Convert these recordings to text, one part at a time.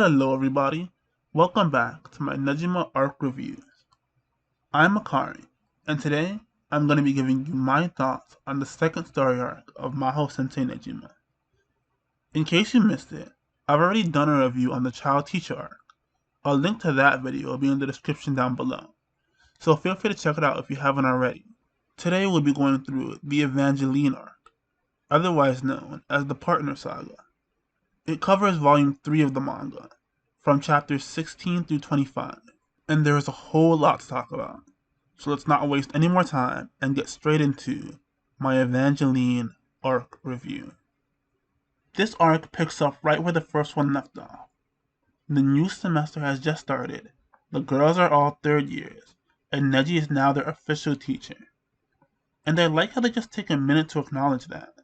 Hello everybody, welcome back to my Negima Arc reviews. I'm Akari, and today I'm going to be giving you my thoughts on the second story arc of Mahou Sensei Negima. In case you missed it, I've already done a review on the Child Teacher arc. A link to that video will be in the description down below, so feel free to check it out if you haven't already. Today we'll be going through the Evangeline Arc, otherwise known as the Partner Saga. It covers volume 3 of the manga, from chapters 16 through 25, and there is a whole lot to talk about. So let's not waste any more time and get straight into my Evangeline Arc review. This arc picks up right where the first one left off. The new semester has just started, the girls are all third years, and Neji is now their official teacher. And I like how they just take a minute to acknowledge that.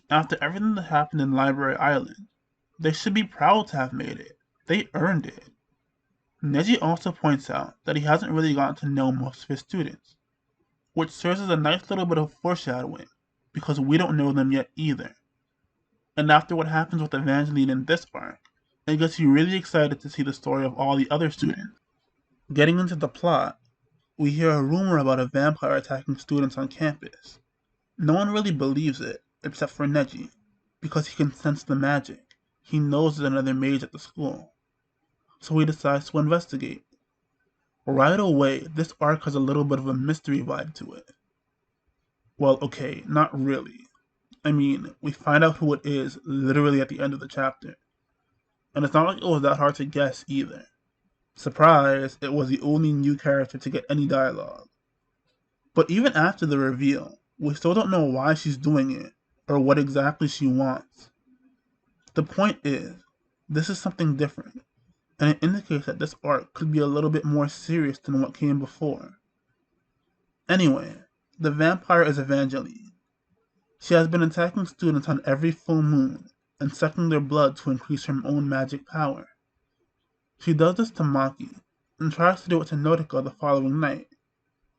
After everything that happened in Library Island, they should be proud to have made it. They earned it. Neji also points out that he hasn't really gotten to know most of his students, which serves as a nice little bit of foreshadowing, because we don't know them yet either. And after what happens with Evangeline in this arc, it gets you really excited to see the story of all the other students. Getting into the plot, we hear a rumor about a vampire attacking students on campus. No one really believes it, except for Neji, because he can sense the magic. He knows there's another mage at the school, so he decides to investigate. Right away, this arc has a little bit of a mystery vibe to it. Well, okay, not really. I mean, we find out who it is literally at the end of the chapter, and it's not like it was that hard to guess either. Surprise, it was the only new character to get any dialogue. But even after the reveal, we still don't know why she's doing it, or what exactly she wants. The point is, this is something different, and it indicates that this arc could be a little bit more serious than what came before. Anyway, the vampire is Evangeline. She has been attacking students on every full moon and sucking their blood to increase her own magic power. She does this to Maki, and tries to do it to Nautica the following night,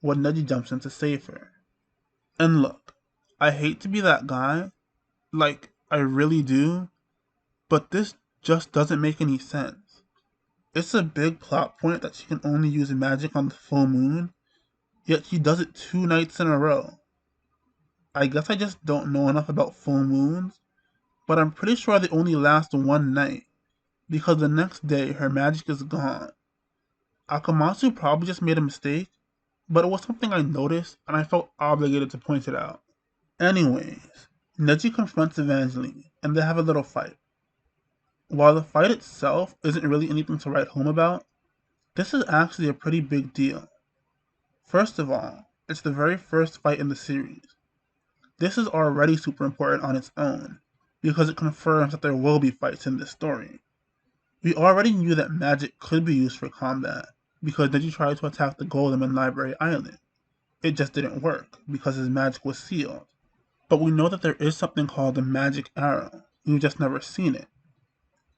when Neji jumps in to save her. And look, I hate to be that guy, like, I really do, but this just doesn't make any sense. It's a big plot point that she can only use magic on the full moon, yet she does it 2 nights in a row. I guess I just don't know enough about full moons, but I'm pretty sure they only last 1 night, because the next day her magic is gone. Akamatsu probably just made a mistake, but it was something I noticed and I felt obligated to point it out. Anyways, Neji confronts Evangeline and they have a little fight. While the fight itself isn't really anything to write home about, this is actually a pretty big deal. First of all, it's the very first fight in the series. This is already super important on its own, because it confirms that there will be fights in this story. We already knew that magic could be used for combat, because Neji tried to attack the golem in Library Island. It just didn't work, because his magic was sealed. But we know that there is something called the magic arrow, we've just never seen it.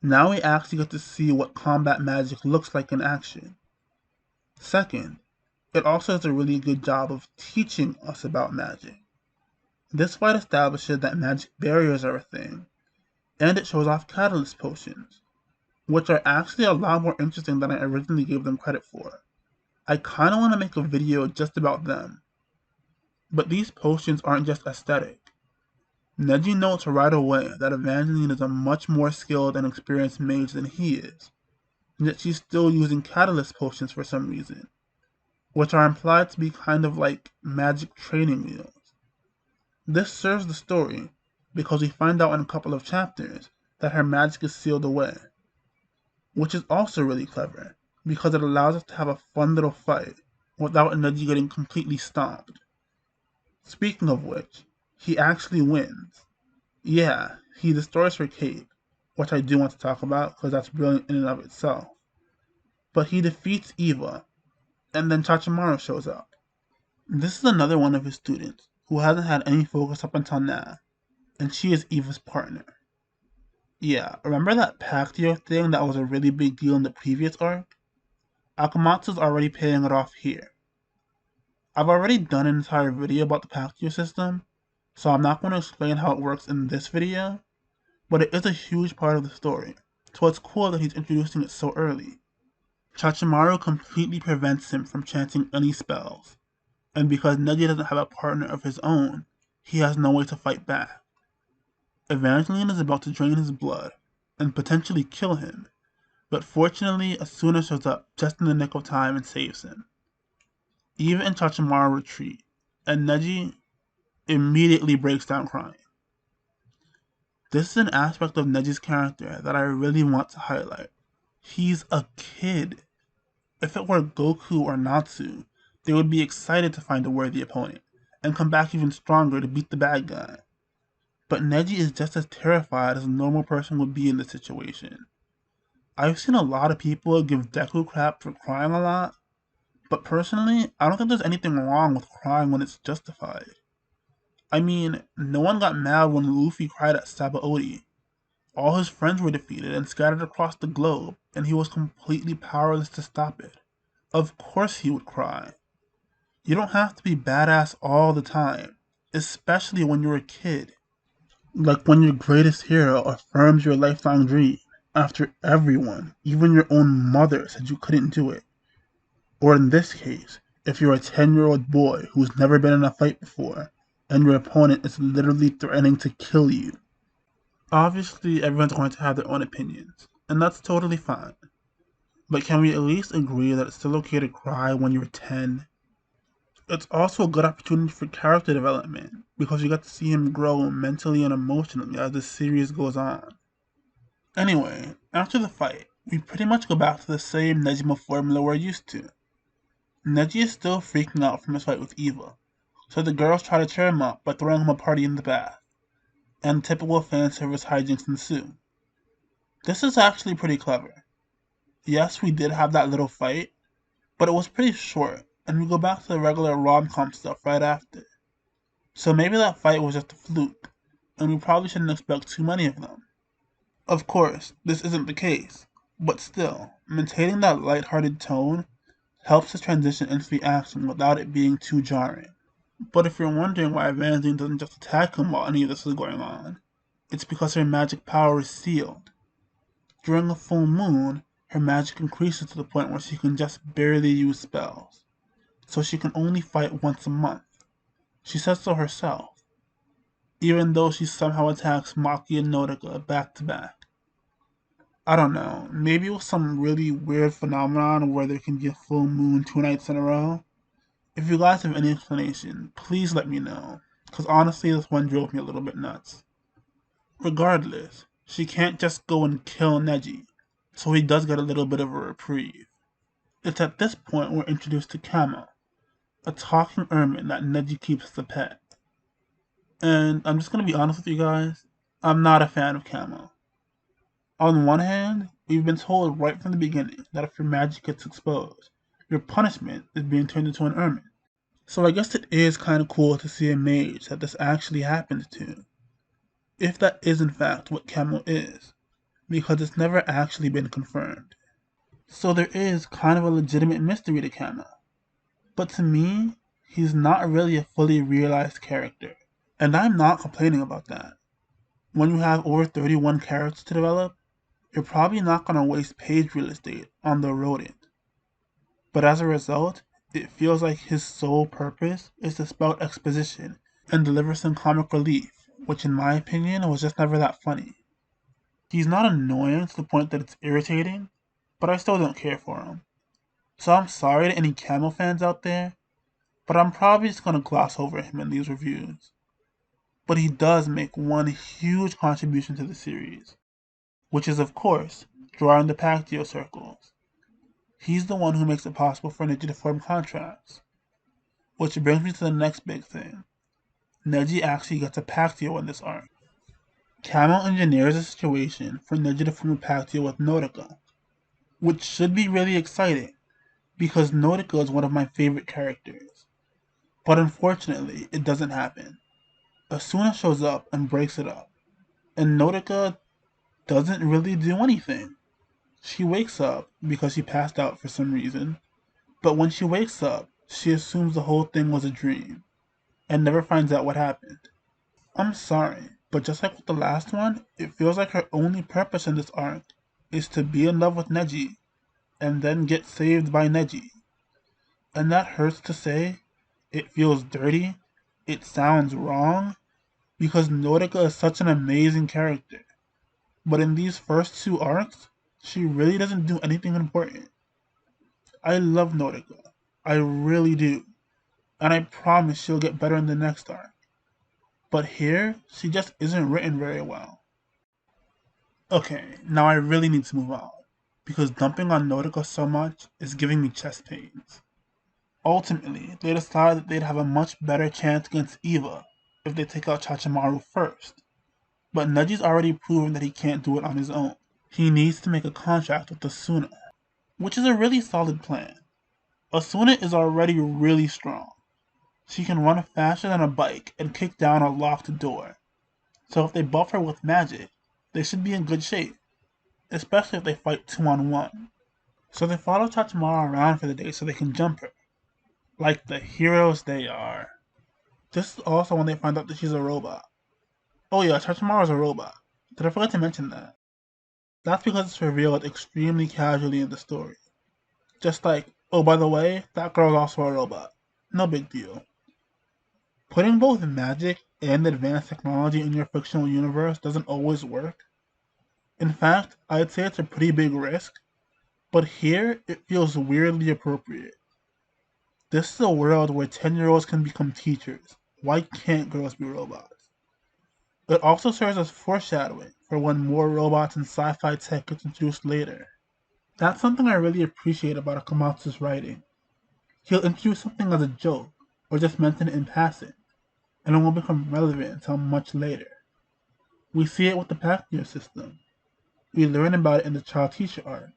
Now we actually get to see what combat magic looks like in action. Second, it also does a really good job of teaching us about magic. This fight establishes that magic barriers are a thing, and it shows off catalyst potions, which are actually a lot more interesting than I originally gave them credit for. I kinda want to make a video just about them. But these potions aren't just aesthetic. Neji notes right away that Evangeline is a much more skilled and experienced mage than he is, yet she's still using catalyst potions for some reason, which are implied to be kind of like magic training wheels. This serves the story, because we find out in a couple of chapters that her magic is sealed away, which is also really clever, because it allows us to have a fun little fight without Neji getting completely stomped. Speaking of which, he actually wins. Yeah, he destroys her cape, which I do want to talk about because that's brilliant in and of itself. But he defeats Eva, and then Chachimaru shows up. This is another one of his students who hasn't had any focus up until now, and she is Eva's partner. Yeah, remember that Pactio thing that was a really big deal in the previous arc? Akamatsu's already paying it off here. I've already done an entire video about the Pactio system, so I'm not going to explain how it works in this video, but it is a huge part of the story, so it's cool that he's introducing it so early. Chachimaru completely prevents him from chanting any spells, and because Neji doesn't have a partner of his own, he has no way to fight back. Evangeline is about to drain his blood and potentially kill him, but fortunately Asuna shows up just in the nick of time and saves him. Eva and Chachimaru retreat, and Neji immediately breaks down crying. This is an aspect of Neji's character that I really want to highlight. He's a kid. If it were Goku or Natsu, they would be excited to find a worthy opponent, and come back even stronger to beat the bad guy. But Neji is just as terrified as a normal person would be in this situation. I've seen a lot of people give Deku crap for crying a lot, but personally, I don't think there's anything wrong with crying when it's justified. I mean, no one got mad when Luffy cried at Sabaody. All his friends were defeated and scattered across the globe, and he was completely powerless to stop it. Of course he would cry. You don't have to be badass all the time, especially when you're a kid. Like when your greatest hero affirms your lifelong dream after everyone, even your own mother, said you couldn't do it. Or in this case, if you're a 10-year-old boy who's never been in a fight before, and your opponent is literally threatening to kill you. Obviously, everyone's going to have their own opinions, and that's totally fine. But can we at least agree that it's still okay to cry when you're 10? It's also a good opportunity for character development, because you get to see him grow mentally and emotionally as the series goes on. Anyway, after the fight, we pretty much go back to the same Negima formula we're used to. Neji is still freaking out from his fight with Eva, so the girls try to cheer him up by throwing him a party in the bath, and typical fan service hijinks ensue. This is actually pretty clever. Yes, we did have that little fight, but it was pretty short, and we go back to the regular rom-com stuff right after. So maybe that fight was just a fluke, and we probably shouldn't expect too many of them. Of course, this isn't the case, but still, maintaining that lighthearted tone helps us transition into the action without it being too jarring. But if you're wondering why Evangeline doesn't just attack him while any of this is going on, it's because her magic power is sealed. During a full moon, her magic increases to the point where she can just barely use spells, so she can only fight once a month. She says so herself, even though she somehow attacks Maki and Nodoka back to back. I don't know, maybe it was some really weird phenomenon where there can be a full moon 2 nights in a row. If you guys have any explanation, please let me know, because honestly this one drove me a little bit nuts. Regardless, she can't just go and kill Neji, so he does get a little bit of a reprieve. It's at this point we're introduced to Kamo, a talking ermine that Neji keeps as a pet. And I'm just going to be honest with you guys, I'm not a fan of Kamo. On one hand, we've been told right from the beginning that if your magic gets exposed, your punishment is being turned into an ermine. So I guess it is kind of cool to see a mage that this actually happens to. If that is in fact what Kamo is, because it's never actually been confirmed. So there is kind of a legitimate mystery to Kamo. But to me, he's not really a fully realized character. And I'm not complaining about that. When you have over 31 characters to develop, you're probably not going to waste page real estate on the rodent. But as a result, it feels like his sole purpose is to spout exposition and deliver some comic relief, which in my opinion was just never that funny. He's not annoying to the point that it's irritating, but I still don't care for him. So I'm sorry to any Kamo fans out there, but I'm probably just going to gloss over him in these reviews. But he does make one huge contribution to the series, which is of course drawing the Pactio circles. He's the one who makes it possible for Neji to form contracts. Which brings me to the next big thing. Neji actually gets a Pactio in this arc. Kamo engineers a situation for Neji to form a Pactio with Nodoka, which should be really exciting, because Nodoka is one of my favorite characters. But unfortunately, it doesn't happen. Asuna shows up and breaks it up, and Nodoka doesn't really do anything. She wakes up because she passed out for some reason, but when she wakes up, she assumes the whole thing was a dream, and never finds out what happened. I'm sorry, but just like with the last one, it feels like her only purpose in this arc is to be in love with Neji and then get saved by Neji. And that hurts to say, it feels dirty, it sounds wrong, because Norika is such an amazing character. But in these first two arcs, she really doesn't do anything important. I love Norika. I really do. And I promise she'll get better in the next arc. But here, she just isn't written very well. Okay, now I really need to move on, because dumping on Norika so much is giving me chest pains. Ultimately, they decided that they'd have a much better chance against Eva if they take out Chachimaru first. But Neji's already proven that he can't do it on his own. He needs to make a contract with Asuna, which is a really solid plan. Asuna is already really strong. She can run faster than a bike and kick down a locked door. So if they buff her with magic, they should be in good shape, especially if they fight 2-on-1. So they follow Chachimaru around for the day so they can jump her. Like the heroes they are. This is also when they find out that she's a robot. Oh yeah, Chachimaru's a robot. Did I forget to mention that? That's because it's revealed extremely casually in the story. Just like, oh by the way, that girl's also a robot. No big deal. Putting both magic and advanced technology in your fictional universe doesn't always work. In fact, I'd say it's a pretty big risk, but here it feels weirdly appropriate. This is a world where 10-year-olds can become teachers. Why can't girls be robots? It also serves as foreshadowing for when more robots and sci-fi tech gets introduced later. That's something I really appreciate about Akamatsu's writing. He'll introduce something as a joke, or just mention it in passing, and it won't become relevant until much later. We see it with the Pacquiao system. We learn about it in the child-teacher arc.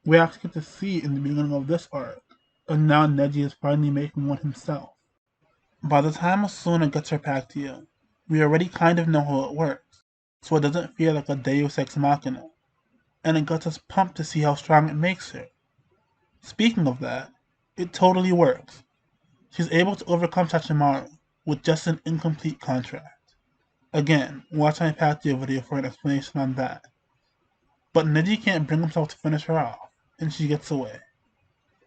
We actually get to see it in the beginning of this arc, and now Neji is finally making one himself. By the time Asuna gets her Pacquiao, we already kind of know how it works, so it doesn't feel like a Deus Ex Machina, and it gets us pumped to see how strong it makes her. Speaking of that, it totally works. She's able to overcome Chachimaru with just an incomplete contract. Again, watch my Pacquiao video for an explanation on that. But Neji can't bring himself to finish her off, and she gets away.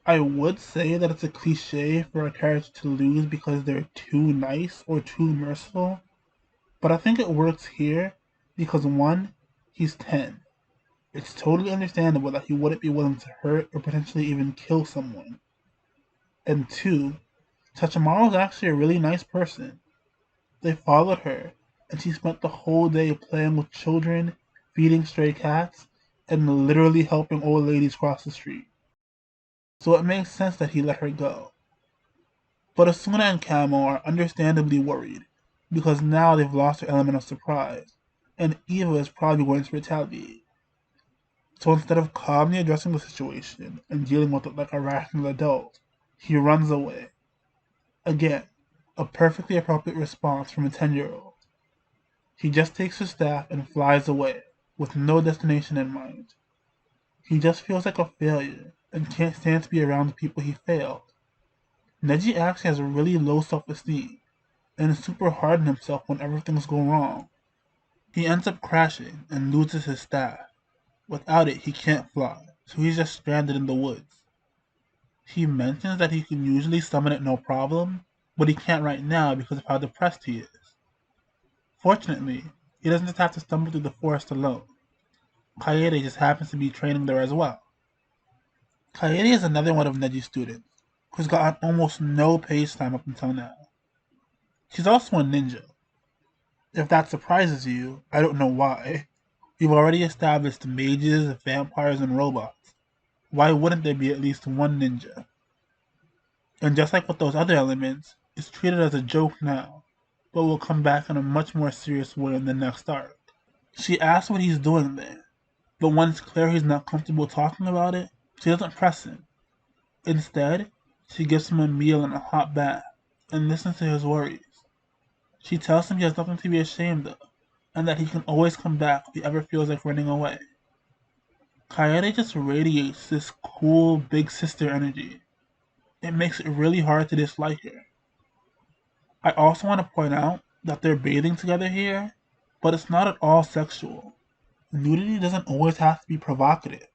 I would say that it's a cliche for a character to lose because they're too nice or too merciful, but I think it works here because 1, he's 10. It's totally understandable that he wouldn't be willing to hurt or potentially even kill someone. And 2, Tachimaru's actually a really nice person. They followed her, and she spent the whole day playing with children, feeding stray cats, and literally helping old ladies cross the street. So it makes sense that he let her go. But Asuna and Kamo are understandably worried, because now they've lost their element of surprise, and Eva is probably going to retaliate. So instead of calmly addressing the situation and dealing with it like a rational adult, he runs away. Again, a perfectly appropriate response from a 10-year-old. He just takes his staff and flies away, with no destination in mind. He just feels like a failure, and can't stand to be around the people he failed. Neji actually has a really low self-esteem, and is super hard on himself whenever things go wrong. He ends up crashing and loses his staff. Without it, he can't fly, so he's just stranded in the woods. He mentions that he can usually summon it no problem, but he can't right now because of how depressed he is. Fortunately, he doesn't just have to stumble through the forest alone. Kaede just happens to be training there as well. Kaede is another one of Neji's students, who's gotten almost no page time up until now. She's also a ninja. If that surprises you, I don't know why. We've already established mages, vampires, and robots. Why wouldn't there be at least one ninja? And just like with those other elements, it's treated as a joke now, but will come back in a much more serious way in the next arc. She asks what he's doing there, but when it's clear he's not comfortable talking about it, she doesn't press him. Instead, she gives him a meal and a hot bath, and listens to his worries. She tells him he has nothing to be ashamed of, and that he can always come back if he ever feels like running away. Kaede just radiates this cool big sister energy. It makes it really hard to dislike her. I also want to point out that they're bathing together here, but it's not at all sexual. Nudity doesn't always have to be provocative.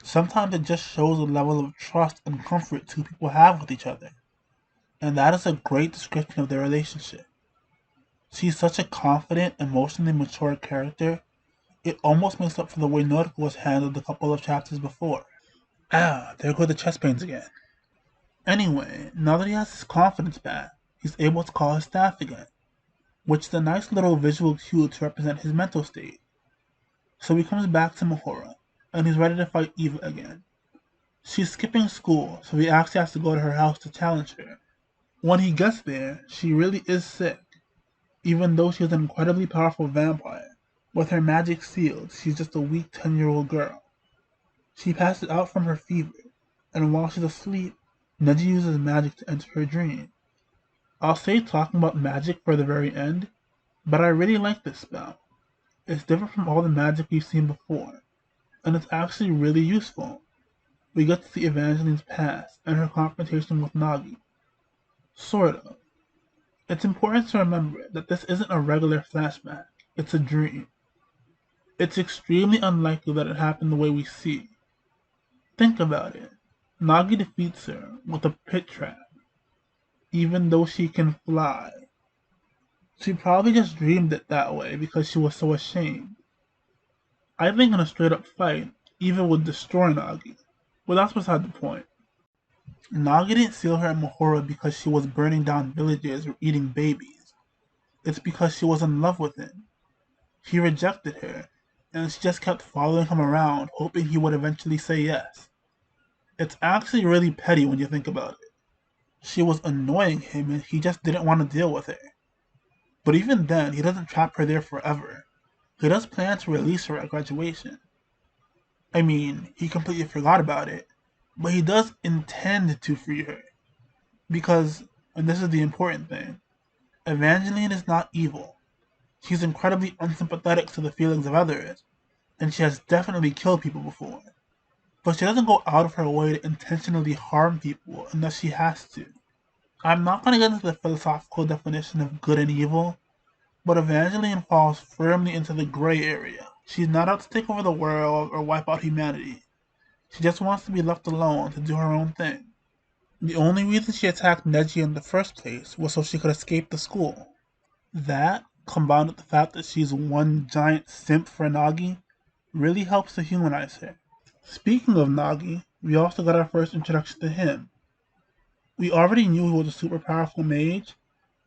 Sometimes it just shows a level of trust and comfort two people have with each other. And that is a great description of their relationship. She's such a confident, emotionally mature character, it almost makes up for the way Naruto was handled a couple of chapters before. Ah, there go the chest pains again. Anyway, now that he has his confidence back, he's able to call his staff again, which is a nice little visual cue to represent his mental state. So he comes back to Mahora, and he's ready to fight Eva again. She's skipping school, so he actually has to go to her house to challenge her. When he gets there, she really is sick. Even though she is an incredibly powerful vampire, with her magic sealed, she's just a weak 10-year-old girl. She passes out from her fever, and while she's asleep, Neji uses magic to enter her dream. I'll save talking about magic for the very end, but I really like this spell. It's different from all the magic we've seen before, and it's actually really useful. We get to see Evangeline's past and her confrontation with Nagi. Sort of. It's important to remember that this isn't a regular flashback, it's a dream. It's extremely unlikely that it happened the way we see. Think about it. Nagi defeats her with a pit trap, even though she can fly. She probably just dreamed it that way because she was so ashamed. I think in a straight up fight, Eva would destroy Nagi. But that's beside the point. Nagi didn't seal her in Mahora because she was burning down villages or eating babies. It's because she was in love with him. He rejected her, and she just kept following him around, hoping he would eventually say yes. It's actually really petty when you think about it. She was annoying him and he just didn't want to deal with her. But even then, he doesn't trap her there forever. He does plan to release her at graduation. I mean, he completely forgot about it, but he does intend to free her. Because, and this is the important thing, Evangeline is not evil. She's incredibly unsympathetic to the feelings of others, and she has definitely killed people before. But she doesn't go out of her way to intentionally harm people unless she has to. I'm not going to get into the philosophical definition of good and evil, but Evangeline falls firmly into the gray area. She's not out to take over the world or wipe out humanity. She just wants to be left alone to do her own thing. The only reason she attacked Neji in the first place was so she could escape the school. That, combined with the fact that she's one giant simp for Nagi, really helps to humanize her. Speaking of Nagi, we also got our first introduction to him. We already knew he was a super powerful mage,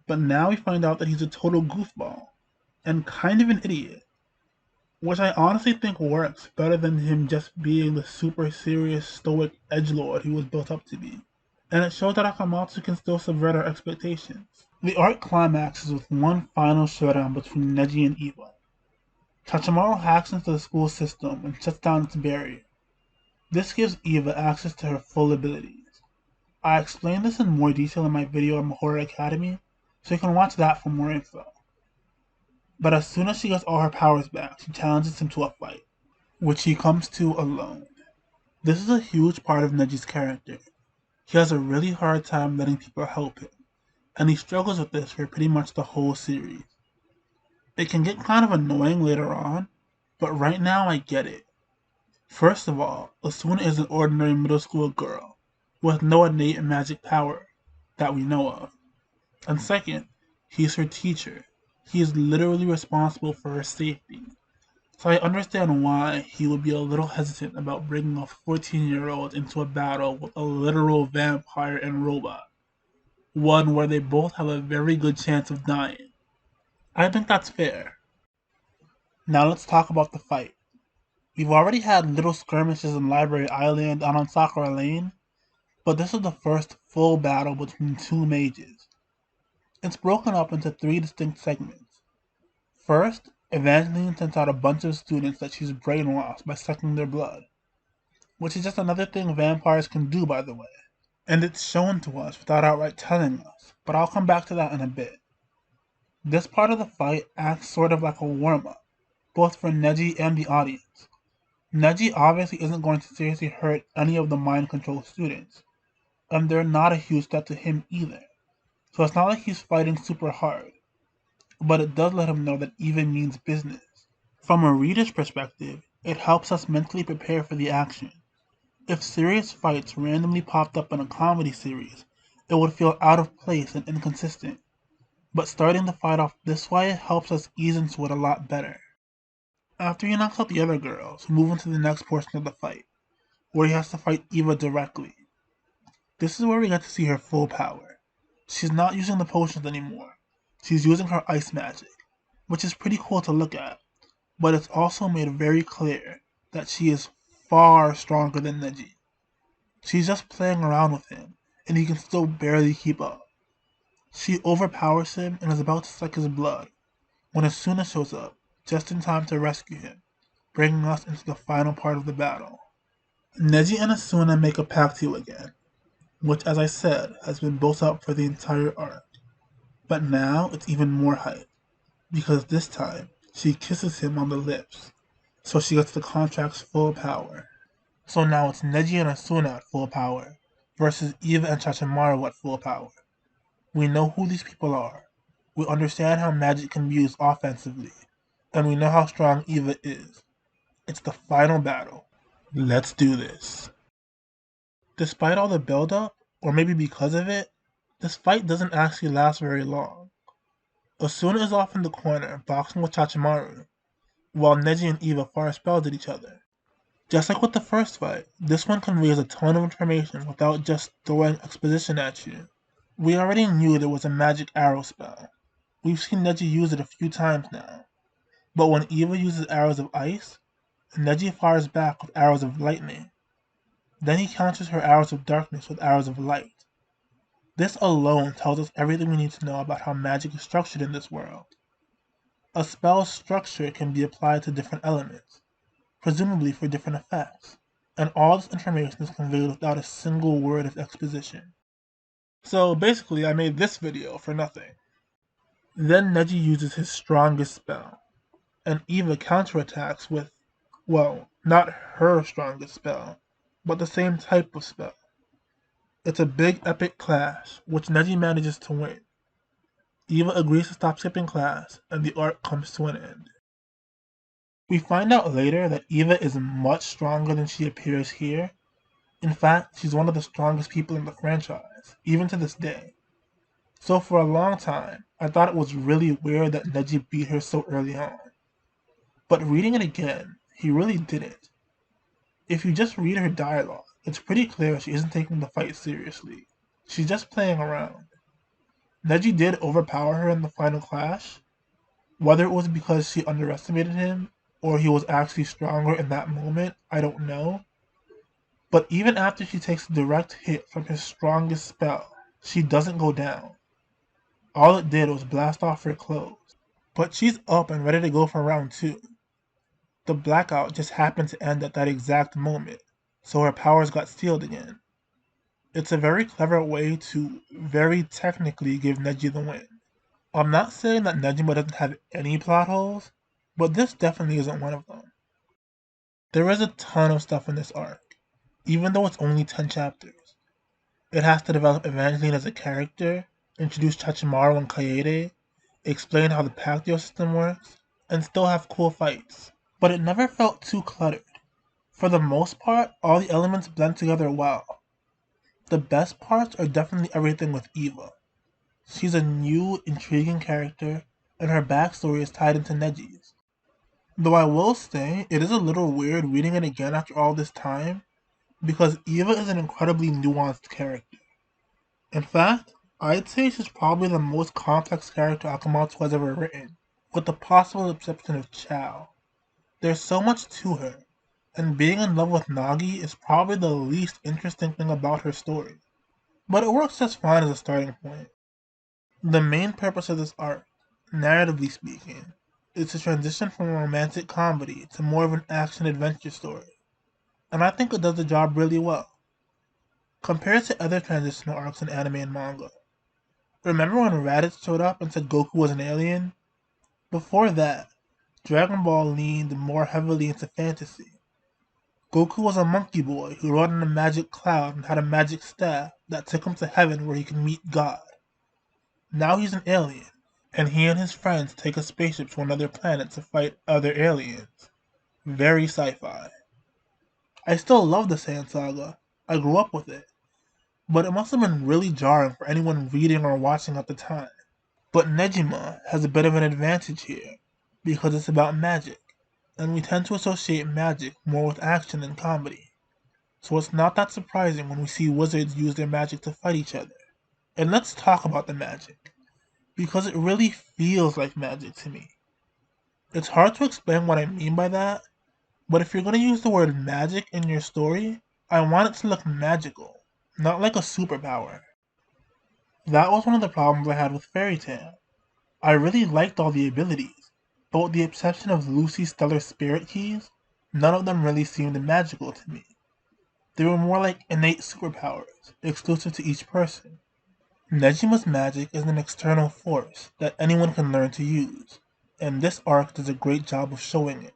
but now we find out that he's a total goofball, and kind of an idiot. Which I honestly think works better than him just being the super serious stoic edgelord he was built up to be. And it shows that Akamatsu can still subvert our expectations. The arc climaxes with one final showdown between Neji and Eva. Tachimaru hacks into the school system and shuts down its barrier. This gives Eva access to her full abilities. I explained this in more detail in my video on Mahora Academy, so you can watch that for more info. But as soon as she gets all her powers back, she challenges him to a fight, which he comes to alone. This is a huge part of Neji's character. He has a really hard time letting people help him, and he struggles with this for pretty much the whole series. It can get kind of annoying later on, but right now I get it. First of all, Asuna is an ordinary middle school girl, with no innate magic power that we know of. And second, he's her teacher. He is literally responsible for her safety. So I understand why he would be a little hesitant about bringing a 14-year-old into a battle with a literal vampire and robot. One where they both have a very good chance of dying. I think that's fair. Now let's talk about the fight. We've already had little skirmishes in Library Island and on Sakura Lane, but this is the first full battle between two mages. It's broken up into three distinct segments. First, Evangeline sends out a bunch of students that she's brainwashed by sucking their blood, which is just another thing vampires can do, by the way. And it's shown to us without outright telling us, but I'll come back to that in a bit. This part of the fight acts sort of like a warm-up, both for Neji and the audience. Neji obviously isn't going to seriously hurt any of the mind control students, and they're not a huge threat to him either, so it's not like he's fighting super hard, but it does let him know that even means business. From a reader's perspective, it helps us mentally prepare for the action. If serious fights randomly popped up in a comedy series, it would feel out of place and inconsistent. But starting the fight off this way helps us ease into it a lot better. After he knocks out the other girls, we move into the next portion of the fight, where he has to fight Eva directly. This is where we get to see her full power. She's not using the potions anymore. She's using her ice magic, which is pretty cool to look at, but it's also made very clear that she is far stronger than Neji. She's just playing around with him, and he can still barely keep up. She overpowers him and is about to suck his blood, when Asuna shows up, just in time to rescue him, bringing us into the final part of the battle. Neji and Asuna make a pact deal again, which as I said has been built up for the entire arc. But now it's even more hype, because this time she kisses him on the lips, so she gets the contract's full power. So now it's Neji and Asuna at full power, versus Eva and Chachimaru at full power. We know who these people are, we understand how magic can be used offensively, and we know how strong Eva is. It's the final battle. Let's do this. Despite all the build-up, or maybe because of it, this fight doesn't actually last very long. Asuna is off in the corner, boxing with Chachimaru, while Neji and Eva fire spells at each other. Just like with the first fight, this one conveys a ton of information without just throwing exposition at you. We already knew there was a magic arrow spell. We've seen Neji use it a few times now. But when Eva uses arrows of ice, Neji fires back with arrows of lightning. Then he counters her arrows of darkness with arrows of light. This alone tells us everything we need to know about how magic is structured in this world. A spell's structure can be applied to different elements, presumably for different effects, and all this information is conveyed without a single word of exposition. So basically I made this video for nothing. Then Neji uses his strongest spell, and Eva counterattacks with, well, not her strongest spell, but the same type of spell. It's a big epic clash, which Neji manages to win. Eva agrees to stop skipping class, and the arc comes to an end. We find out later that Eva is much stronger than she appears here. In fact, she's one of the strongest people in the franchise, even to this day. So for a long time, I thought it was really weird that Neji beat her so early on. But reading it again, he really didn't. If you just read her dialogue, it's pretty clear she isn't taking the fight seriously. She's just playing around. Neji did overpower her in the final clash. Whether it was because she underestimated him, or he was actually stronger in that moment, I don't know. But even after she takes a direct hit from his strongest spell, she doesn't go down. All it did was blast off her clothes. But she's up and ready to go for round 2. The blackout just happened to end at that exact moment, so her powers got sealed again. It's a very clever way to very technically give Neji the win. I'm not saying that Negima doesn't have any plot holes, but this definitely isn't one of them. There is a ton of stuff in this arc, even though it's only 10 chapters. It has to develop Evangeline as a character, introduce Chachimaru and Kaede, explain how the Pactio system works, and still have cool fights. But it never felt too cluttered. For the most part, all the elements blend together well. The best parts are definitely everything with Eva. She's a new, intriguing character, and her backstory is tied into Neji's. Though I will say, it is a little weird reading it again after all this time, because Eva is an incredibly nuanced character. In fact, I'd say she's probably the most complex character Akamatsu has ever written, with the possible exception of Chao. There's so much to her, and being in love with Nagi is probably the least interesting thing about her story. But it works just fine as a starting point. The main purpose of this arc, narratively speaking, is to transition from a romantic comedy to more of an action-adventure story, and I think it does the job really well. Compared to other transitional arcs in anime and manga, remember when Raditz showed up and said Goku was an alien? Before that, Dragon Ball leaned more heavily into fantasy. Goku was a monkey boy who rode on a magic cloud and had a magic staff that took him to heaven where he could meet God. Now he's an alien, and he and his friends take a spaceship to another planet to fight other aliens. Very sci-fi. I still love the Saiyan saga. I grew up with it. But it must have been really jarring for anyone reading or watching at the time. But Negima has a bit of an advantage here, because it's about magic, and we tend to associate magic more with action than comedy. So it's not that surprising when we see wizards use their magic to fight each other. And let's talk about the magic, because it really feels like magic to me. It's hard to explain what I mean by that, but if you're going to use the word magic in your story, I want it to look magical, not like a superpower. That was one of the problems I had with Fairy Tail. I really liked all the abilities, but with the exception of Lucy's stellar spirit keys, none of them really seemed magical to me. They were more like innate superpowers, exclusive to each person. Nejima's magic is an external force that anyone can learn to use, and this arc does a great job of showing it.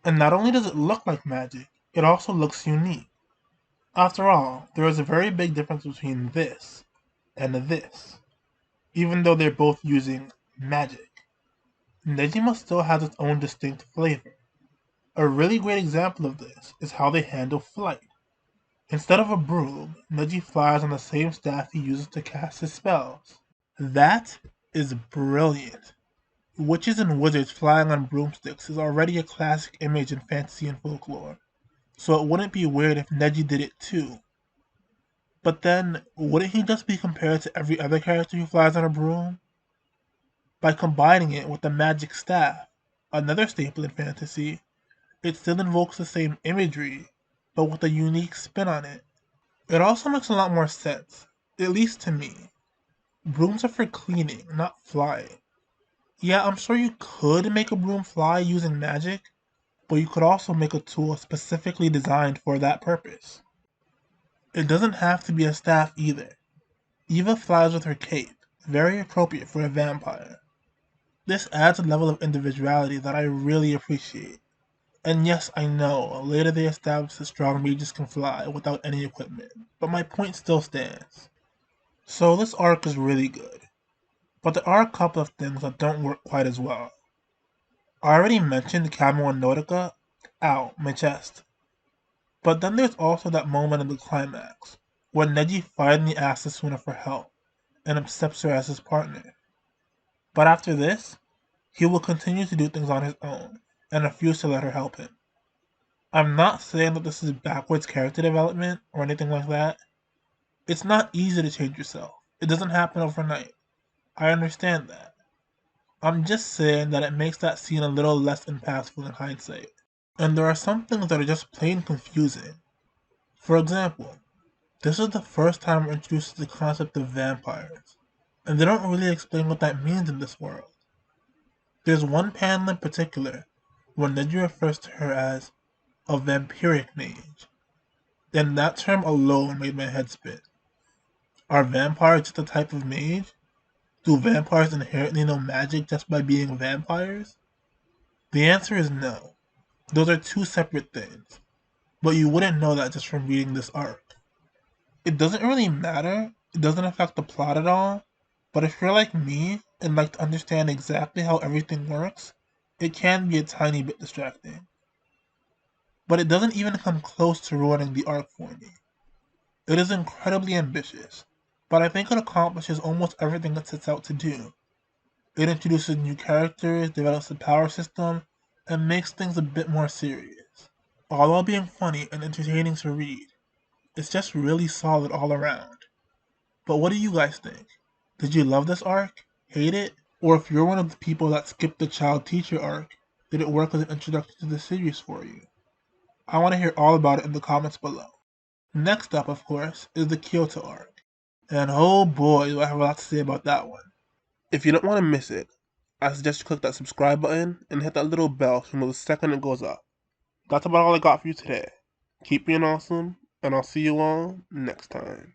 And not only does it look like magic, it also looks unique. After all, there is a very big difference between this and this, even though they're both using magic. Negima still has its own distinct flavor. A really great example of this is how they handle flight. Instead of a broom, Neji flies on the same staff he uses to cast his spells. That is brilliant. Witches and wizards flying on broomsticks is already a classic image in fantasy and folklore, so it wouldn't be weird if Neji did it too. But then, wouldn't he just be compared to every other character who flies on a broom? By combining it with the magic staff, another staple in fantasy, it still invokes the same imagery, but with a unique spin on it. It also makes a lot more sense, at least to me. Brooms are for cleaning, not flying. Yeah, I'm sure you could make a broom fly using magic, but you could also make a tool specifically designed for that purpose. It doesn't have to be a staff either. Eva flies with her cape, very appropriate for a vampire. This adds a level of individuality that I really appreciate. And yes, I know, later they established that strong mages can fly without any equipment, but my point still stands. So this arc is really good, but there are a couple of things that don't work quite as well. I already mentioned Camo and Nautica. Ow, my chest. But then there's also that moment in the climax, when Neji finally asks Asuna for help, and accepts her as his partner. But after this, he will continue to do things on his own, and refuse to let her help him. I'm not saying that this is backwards character development, or anything like that. It's not easy to change yourself. It doesn't happen overnight. I understand that. I'm just saying that it makes that scene a little less impactful in hindsight. And there are some things that are just plain confusing. For example, this is the first time we're introduced to the concept of vampires, and they don't really explain what that means in this world. There's one panel in particular where Neji refers to her as a vampiric mage. And that term alone made my head spin. Are vampires just a type of mage? Do vampires inherently know magic just by being vampires? The answer is no. Those are two separate things. But you wouldn't know that just from reading this arc. It doesn't really matter, it doesn't affect the plot at all, but if you're like me and like to understand exactly how everything works, it can be a tiny bit distracting. But it doesn't even come close to ruining the arc for me. It is incredibly ambitious, but I think it accomplishes almost everything it sets out to do. It introduces new characters, develops a power system, and makes things a bit more serious, all while being funny and entertaining to read. It's just really solid all around. But what do you guys think? Did you love this arc? Hate it? Or if you're one of the people that skipped the child teacher arc, did it work as an introduction to the series for you? I want to hear all about it in the comments below. Next up, of course, is the Kyoto Arc. And oh boy, do I have a lot to say about that one. If you don't want to miss it, I suggest you click that subscribe button and hit that little bell so you know the second it goes up. That's about all I got for you today. Keep being awesome, and I'll see you all next time.